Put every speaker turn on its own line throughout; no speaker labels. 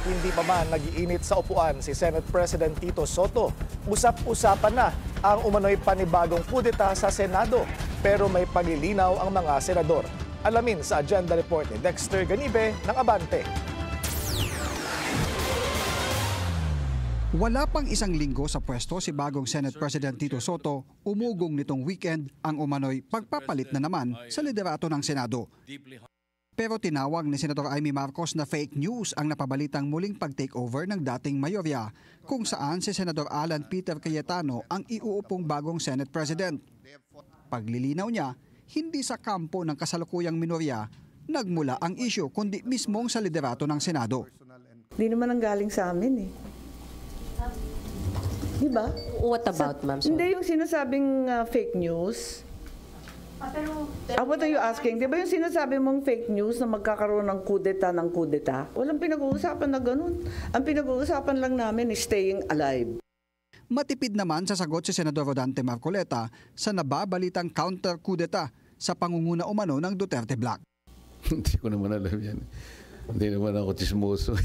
Hindi pa man nag-iinit sa upuan si Senate President Tito Soto. Usap-usapan na ang umano'y panibagong kudeta sa Senado. Pero may paglilinaw ang mga senador. Alamin sa agenda report ni Dexter Ganibe ng Abante.
Wala pang isang linggo sa pwesto si bagong Senate President Tito Soto, umugong nitong weekend ang umano'y pagpapalit na naman sa liderato ng Senado. Pero tinawag ni Senador Amy Marcos na fake news ang napabalitang muling pag-takeover ng dating mayorya kung saan si Senador Alan Peter Cayetano ang iuupong bagong Senate President. Paglilinaw niya, hindi sa kampo ng kasalukuyang minorya nagmula ang issue kundi mismong sa liderato ng Senado.
Hindi naman ang galing sa amin eh. Diba?
What about, ma'am?
Hindi yung sinasabing fake news. What are you asking? Di ba yung sinasabi mong fake news na magkakaroon ng kudeta ng kudeta? Walang pinag-uusapan na ganun. Ang pinag-uusapan lang namin is staying alive.
Matipid naman sa sagot si Senador Rodante Marcoleta sa nababalitang counter-kudeta sa pangunguna umano ng Duterte Black.
Hindi ko naman alam yan. Hindi naman ako chismoso.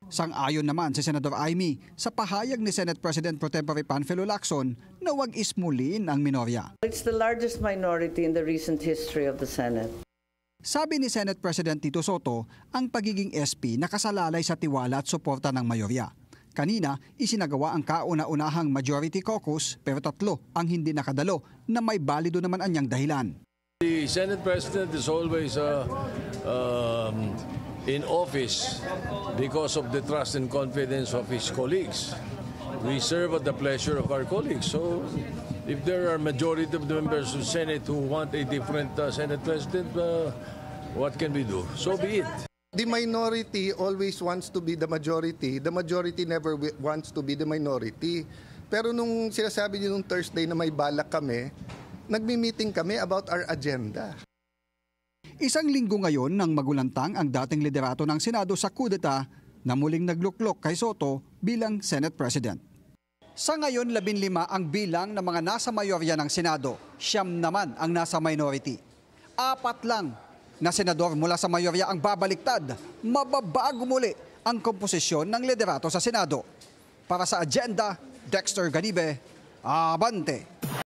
Sang-ayon naman si Senador Amy sa pahayag ni Senate President Pro Tempore Panfilo Lacson na huwag ismulin ang minorya.
It's the largest minority in the recent history of the Senate.
Sabi ni Senate President Tito Soto, ang pagiging SP nakasalalay sa tiwala at suporta ng mayorya. Kanina, isinagawa ang kauna-unahang majority caucus pero 3 ang hindi nakadalo na may balido naman anyang dahilan.
The Senate President is always in office because of the trust and confidence of his colleagues. We serve at the pleasure of our colleagues. So if there are majority of the members of the Senate who want a different Senate President, what can we do? So be it.
The minority always wants to be the majority. The majority never wants to be the minority. Pero nung sinasabi niyo nung Thursday na may balak kami, nagmi-meeting kami about our agenda.
Isang linggo ngayon nang magulantang ang dating liderato ng Senado sa kudeta na muling nagluklok kay Soto bilang Senate President. Sa ngayon, 15 ang bilang ng mga nasa mayorya ng Senado. 9 naman ang nasa minority. 4 lang na senador mula sa mayorya ang babaliktad, mababago muli ang komposisyon ng liderato sa Senado. Para sa agenda, Dexter Ganibe, Abante.